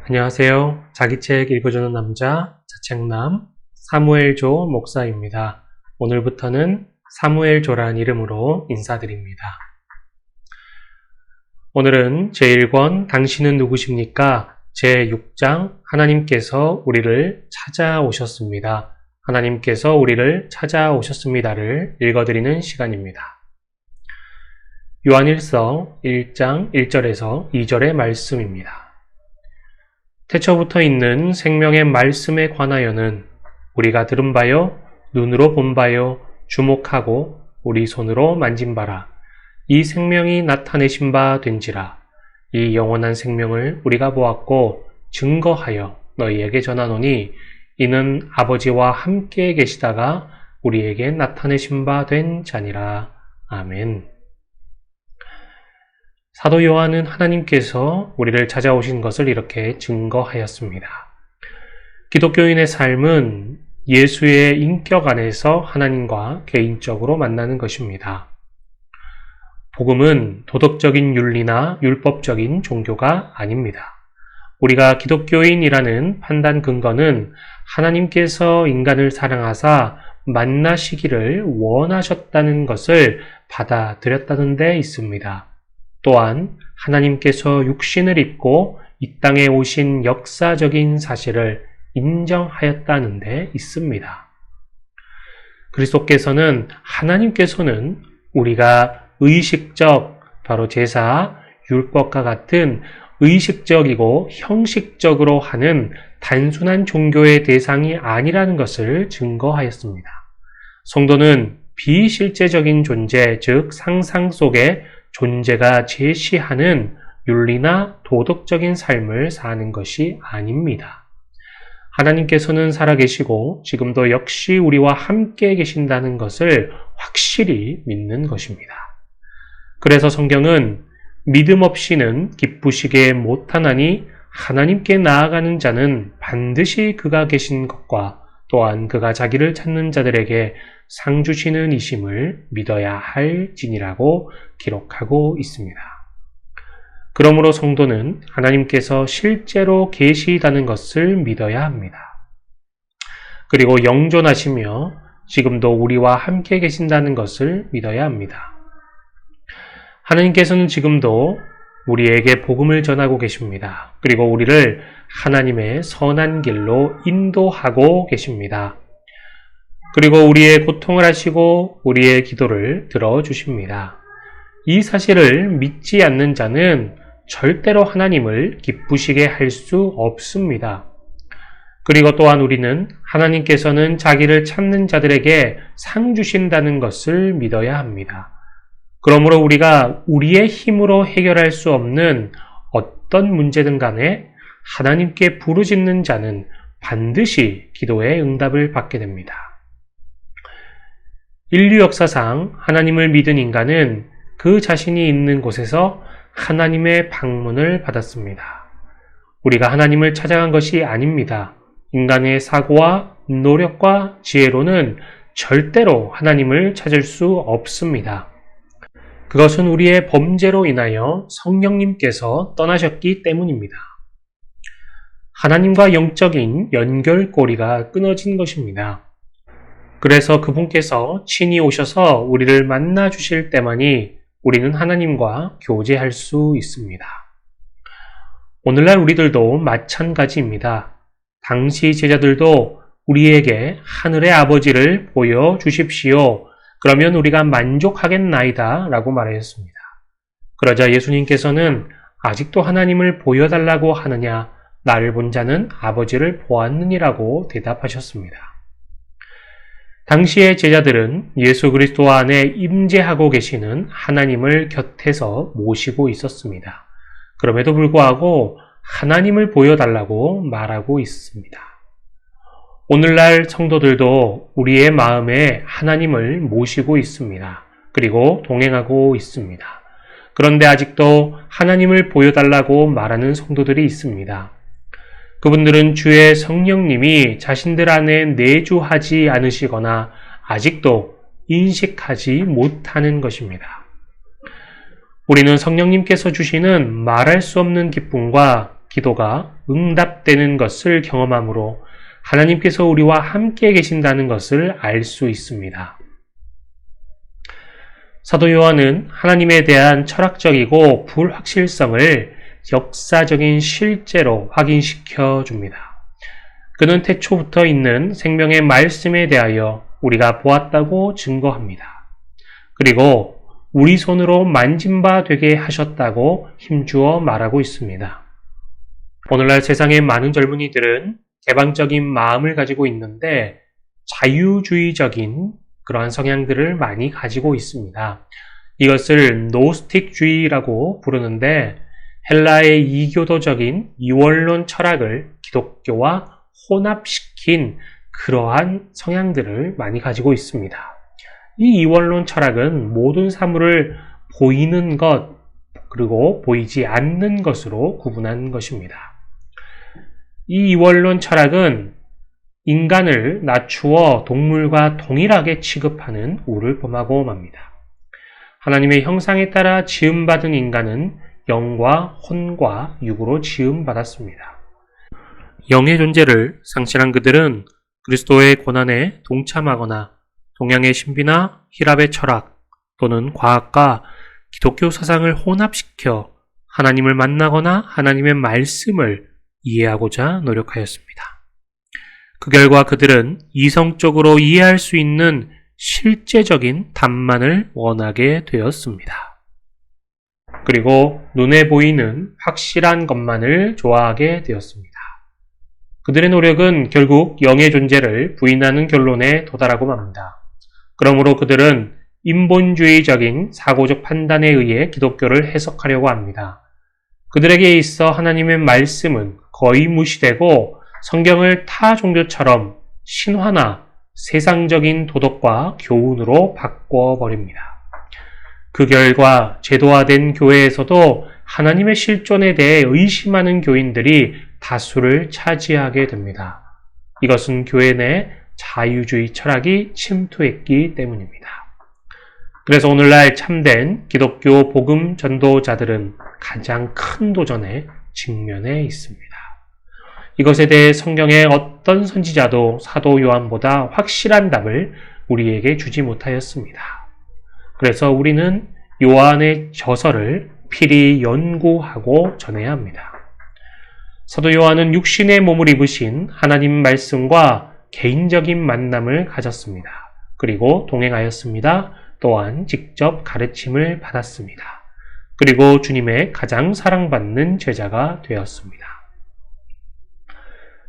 안녕하세요. 자기책 읽어주는 남자 자책남 사무엘조 목사입니다. 오늘부터는 사무엘조란 이름으로 인사드립니다. 오늘은 제1권 당신은 누구십니까? 제6장 하나님께서 우리를 찾아오셨습니다. 하나님께서 우리를 찾아오셨습니다를 읽어드리는 시간입니다. 요한일서 1장 1절에서 2절의 말씀입니다. 태초부터 있는 생명의 말씀에 관하여는 우리가 들은 바요, 눈으로 본 바요, 주목하고 우리 손으로 만진 바라. 이 생명이 나타내신 바 된지라. 이 영원한 생명을 우리가 보았고 증거하여 너희에게 전하노니 이는 아버지와 함께 계시다가 우리에게 나타내신 바 된 자니라. 아멘. 사도 요한은 하나님께서 우리를 찾아오신 것을 이렇게 증거하였습니다. 기독교인의 삶은 예수의 인격 안에서 하나님과 개인적으로 만나는 것입니다. 복음은 도덕적인 윤리나 율법적인 종교가 아닙니다. 우리가 기독교인이라는 판단 근거는 하나님께서 인간을 사랑하사 만나시기를 원하셨다는 것을 받아들였다는 데 있습니다. 또한 하나님께서 육신을 입고 이 땅에 오신 역사적인 사실을 인정하였다는 데 있습니다. 그리스도께서는 하나님께서는 우리가 의식적, 바로 제사, 율법과 같은 의식적이고 형식적으로 하는 단순한 종교의 대상이 아니라는 것을 증거하였습니다. 성도는 비실제적인 존재, 즉 상상 속에 존재가 제시하는 윤리나 도덕적인 삶을 사는 것이 아닙니다. 하나님께서는 살아계시고 지금도 역시 우리와 함께 계신다는 것을 확실히 믿는 것입니다. 그래서 성경은 믿음 없이는 기쁘시게 못하나니 하나님께 나아가는 자는 반드시 그가 계신 것과 또한 그가 자기를 찾는 자들에게 상 주시는 이심을 믿어야 할지니라고 기록하고 있습니다. 그러므로 성도는 하나님께서 실제로 계시다는 것을 믿어야 합니다. 그리고 영존하시며 지금도 우리와 함께 계신다는 것을 믿어야 합니다. 하나님께서는 지금도 우리에게 복음을 전하고 계십니다. 그리고 우리를 하나님의 선한 길로 인도하고 계십니다. 그리고 우리의 고통을 하시고 우리의 기도를 들어주십니다. 이 사실을 믿지 않는 자는 절대로 하나님을 기쁘시게 할 수 없습니다. 그리고 또한 우리는 하나님께서는 자기를 찾는 자들에게 상 주신다는 것을 믿어야 합니다. 그러므로 우리가 우리의 힘으로 해결할 수 없는 어떤 문제든 간에 하나님께 부르짖는 자는 반드시 기도의 응답을 받게 됩니다. 인류 역사상 하나님을 믿은 인간은 그 자신이 있는 곳에서 하나님의 방문을 받았습니다. 우리가 하나님을 찾아간 것이 아닙니다. 인간의 사고와 노력과 지혜로는 절대로 하나님을 찾을 수 없습니다. 그것은 우리의 범죄로 인하여 성령님께서 떠나셨기 때문입니다. 하나님과 영적인 연결고리가 끊어진 것입니다. 그래서 그분께서 친히 오셔서 우리를 만나 주실 때만이 우리는 하나님과 교제할 수 있습니다. 오늘날 우리들도 마찬가지입니다. 당시 제자들도 우리에게 하늘의 아버지를 보여주십시오. 그러면 우리가 만족하겠나이다 라고 말하였습니다. 그러자 예수님께서는 아직도 하나님을 보여달라고 하느냐? 나를 본 자는 아버지를 보았느니라고 대답하셨습니다. 당시의 제자들은 예수 그리스도 안에 임재하고 계시는 하나님을 곁에서 모시고 있었습니다. 그럼에도 불구하고 하나님을 보여달라고 말하고 있습니다. 오늘날 성도들도 우리의 마음에 하나님을 모시고 있습니다. 그리고 동행하고 있습니다. 그런데 아직도 하나님을 보여달라고 말하는 성도들이 있습니다. 그분들은 주의 성령님이 자신들 안에 내주하지 않으시거나 아직도 인식하지 못하는 것입니다. 우리는 성령님께서 주시는 말할 수 없는 기쁨과 기도가 응답되는 것을 경험함으로 하나님께서 우리와 함께 계신다는 것을 알 수 있습니다. 사도 요한은 하나님에 대한 철학적이고 불확실성을 역사적인 실제로 확인시켜 줍니다. 그는 태초부터 있는 생명의 말씀에 대하여 우리가 보았다고 증거합니다. 그리고 우리 손으로 만진 바 되게 하셨다고 힘주어 말하고 있습니다. 오늘날 세상의 많은 젊은이들은 개방적인 마음을 가지고 있는데 자유주의적인 그러한 성향들을 많이 가지고 있습니다. 이것을 노스틱주의라고 부르는데 헬라의 이교도적인 이원론 철학을 기독교와 혼합시킨 그러한 성향들을 많이 가지고 있습니다. 이 이원론 철학은 모든 사물을 보이는 것 그리고 보이지 않는 것으로 구분한 것입니다. 이 이원론 철학은 인간을 낮추어 동물과 동일하게 취급하는 우를 범하고 맙니다. 하나님의 형상에 따라 지음받은 인간은 영과 혼과 육으로 지음받았습니다. 영의 존재를 상실한 그들은 그리스도의 고난에 동참하거나 동양의 신비나 히랍의 철학 또는 과학과 기독교 사상을 혼합시켜 하나님을 만나거나 하나님의 말씀을 이해하고자 노력하였습니다. 그 결과 그들은 이성적으로 이해할 수 있는 실제적인 답만을 원하게 되었습니다. 그리고 눈에 보이는 확실한 것만을 좋아하게 되었습니다. 그들의 노력은 결국 영의 존재를 부인하는 결론에 도달하고 맙니다. 그러므로 그들은 인본주의적인 사고적 판단에 의해 기독교를 해석하려고 합니다. 그들에게 있어 하나님의 말씀은 거의 무시되고 성경을 타 종교처럼 신화나 세상적인 도덕과 교훈으로 바꿔버립니다. 그 결과 제도화된 교회에서도 하나님의 실존에 대해 의심하는 교인들이 다수를 차지하게 됩니다. 이것은 교회 내 자유주의 철학이 침투했기 때문입니다. 그래서 오늘날 참된 기독교 복음 전도자들은 가장 큰 도전에 직면해 있습니다. 이것에 대해 성경의 어떤 선지자도 사도 요한보다 확실한 답을 우리에게 주지 못하였습니다. 그래서 우리는 요한의 저서를 필히 연구하고 전해야 합니다. 사도 요한은 육신의 몸을 입으신 하나님 말씀과 개인적인 만남을 가졌습니다. 그리고 동행하였습니다. 또한 직접 가르침을 받았습니다. 그리고 주님의 가장 사랑받는 제자가 되었습니다.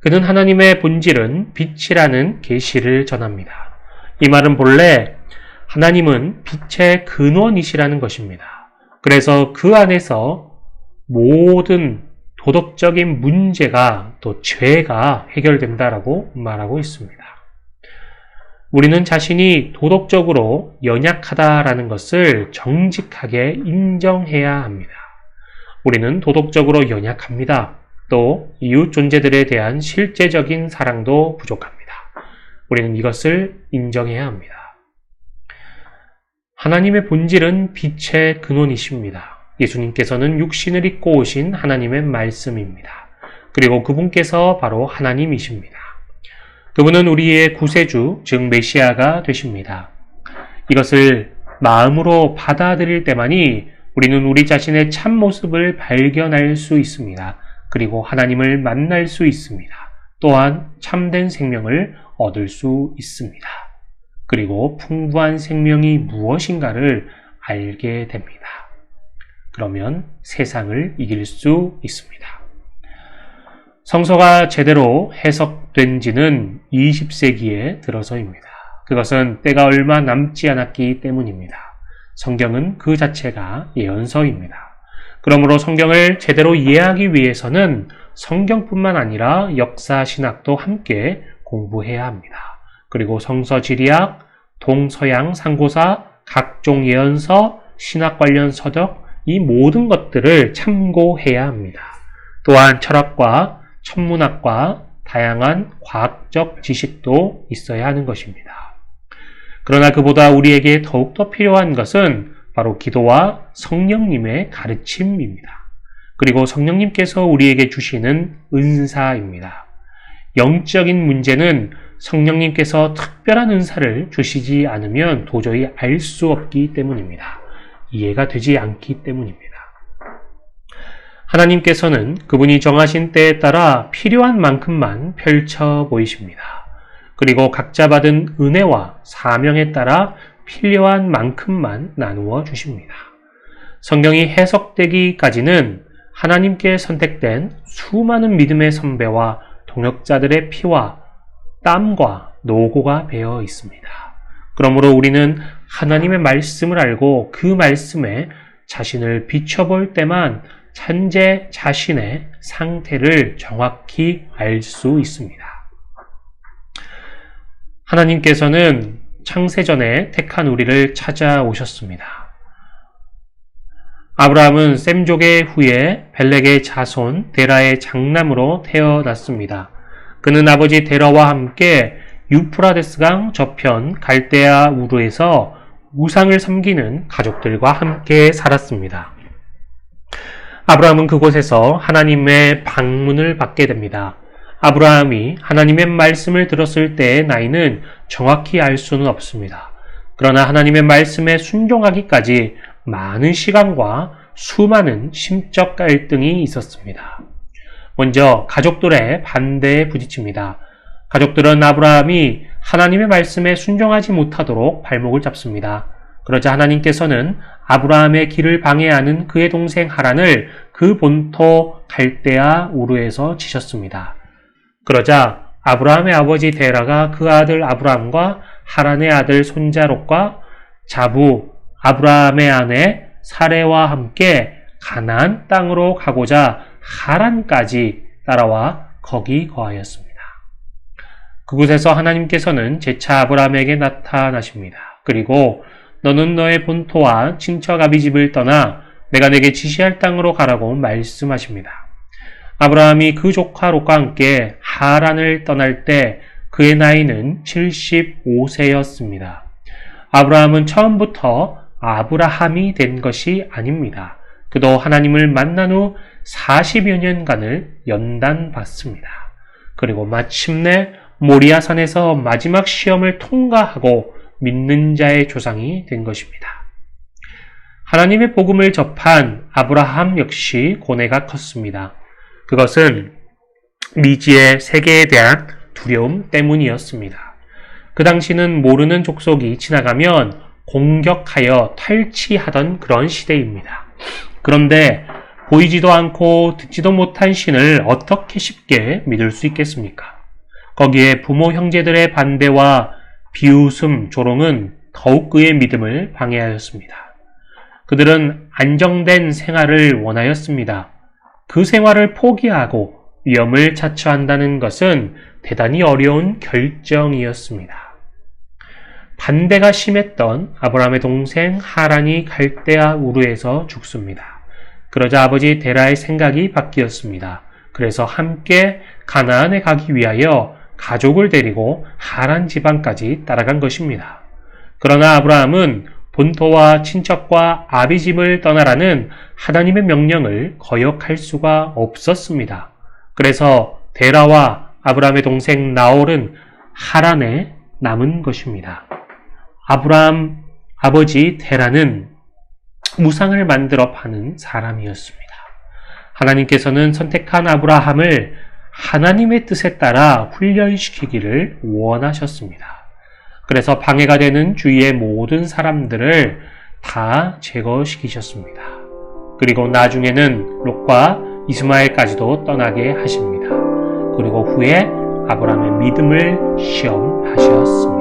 그는 하나님의 본질은 빛이라는 계시를 전합니다. 이 말은 본래 하나님은 빛의 근원이시라는 것입니다. 그래서 그 안에서 모든 도덕적인 문제가 또 죄가 해결된다라고 말하고 있습니다. 우리는 자신이 도덕적으로 연약하다라는 것을 정직하게 인정해야 합니다. 우리는 도덕적으로 연약합니다. 또 이웃 존재들에 대한 실제적인 사랑도 부족합니다. 우리는 이것을 인정해야 합니다. 하나님의 본질은 빛의 근원이십니다. 예수님께서는 육신을 입고 오신 하나님의 말씀입니다. 그리고 그분께서 바로 하나님이십니다. 그분은 우리의 구세주, 즉 메시아가 되십니다. 이것을 마음으로 받아들일 때만이 우리는 우리 자신의 참모습을 발견할 수 있습니다. 그리고 하나님을 만날 수 있습니다. 또한 참된 생명을 얻을 수 있습니다. 그리고 풍부한 생명이 무엇인가를 알게 됩니다. 그러면 세상을 이길 수 있습니다. 성서가 제대로 해석된 지는 20세기에 들어서입니다. 그것은 때가 얼마 남지 않았기 때문입니다. 성경은 그 자체가 예언서입니다. 그러므로 성경을 제대로 이해하기 위해서는 성경뿐만 아니라 역사, 신학도 함께 공부해야 합니다. 그리고 성서 지리학, 동서양 상고사, 각종 예언서, 신학 관련 서적, 이 모든 것들을 참고해야 합니다. 또한 철학과 천문학과 다양한 과학적 지식도 있어야 하는 것입니다. 그러나 그보다 우리에게 더욱더 필요한 것은 바로 기도와 성령님의 가르침입니다. 그리고 성령님께서 우리에게 주시는 은사입니다. 영적인 문제는 성령님께서 특별한 은사를 주시지 않으면 도저히 알 수 없기 때문입니다. 이해가 되지 않기 때문입니다. 하나님께서는 그분이 정하신 때에 따라 필요한 만큼만 펼쳐 보이십니다. 그리고 각자 받은 은혜와 사명에 따라 필요한 만큼만 나누어 주십니다. 성경이 해석되기까지는 하나님께 선택된 수많은 믿음의 선배와 동역자들의 피와 땀과 노고가 배어 있습니다. 그러므로 우리는 하나님의 말씀을 알고 그 말씀에 자신을 비춰볼 때만 현재 자신의 상태를 정확히 알 수 있습니다. 하나님께서는 창세전에 택한 우리를 찾아오셨습니다. 아브라함은 셈족의 후에 벨렉의 자손 데라의 장남으로 태어났습니다. 그는 아버지 데라와 함께 유프라데스강 저편 갈대아 우르에서 우상을 섬기는 가족들과 함께 살았습니다. 아브라함은 그곳에서 하나님의 방문을 받게 됩니다. 아브라함이 하나님의 말씀을 들었을 때의 나이는 정확히 알 수는 없습니다. 그러나 하나님의 말씀에 순종하기까지 많은 시간과 수많은 심적 갈등이 있었습니다. 먼저 가족들의 반대에 부딪힙니다. 가족들은 아브라함이 하나님의 말씀에 순종하지 못하도록 발목을 잡습니다. 그러자 하나님께서는 아브라함의 길을 방해하는 그의 동생 하란을 그 본토 갈대아 우르에서 치셨습니다. 그러자 아브라함의 아버지 데라가 그 아들 아브라함과 하란의 아들 손자 롯과 자부 아브라함의 아내 사레와 함께 가나안 땅으로 가고자 하란까지 따라와 거기 거하였습니다. 그곳에서 하나님께서는 재차 아브라함에게 나타나십니다. 그리고 너는 너의 본토와 친척 아비집을 떠나 내가 내게 지시할 땅으로 가라고 말씀하십니다. 아브라함이 그 조카 롯과 함께 하란을 떠날 때 그의 나이는 75세였습니다. 아브라함은 처음부터 아브라함이 된 것이 아닙니다. 그도 하나님을 만난 후 40여 년간을 연단받습니다. 그리고 마침내 모리아산에서 마지막 시험을 통과하고 믿는 자의 조상이 된 것입니다. 하나님의 복음을 접한 아브라함 역시 고뇌가 컸습니다. 그것은 미지의 세계에 대한 두려움 때문이었습니다. 그 당시는 모르는 족속이 지나가면 공격하여 탈취하던 그런 시대입니다. 그런데 보이지도 않고 듣지도 못한 신을 어떻게 쉽게 믿을 수 있겠습니까? 거기에 부모 형제들의 반대와 비웃음, 조롱은 더욱 그의 믿음을 방해하였습니다. 그들은 안정된 생활을 원하였습니다. 그 생활을 포기하고 위험을 자처한다는 것은 대단히 어려운 결정이었습니다. 반대가 심했던 아브라함의 동생 하란이 갈대아 우르에서 죽습니다. 그러자 아버지 데라의 생각이 바뀌었습니다. 그래서 함께 가나안에 가기 위하여 가족을 데리고 하란 지방까지 따라간 것입니다. 그러나 아브라함은 본토와 친척과 아비집을 떠나라는 하나님의 명령을 거역할 수가 없었습니다. 그래서 데라와 아브라함의 동생 나홀은 하란에 남은 것입니다. 아브라함 아버지 데라는 우상을 만들어 파는 사람이었습니다. 하나님께서는 선택한 아브라함을 하나님의 뜻에 따라 훈련시키기를 원하셨습니다. 그래서 방해가 되는 주위의 모든 사람들을 다 제거시키셨습니다. 그리고 나중에는 롯과 이스마엘까지도 떠나게 하십니다. 그리고 후에 아브라함의 믿음을 시험하셨습니다.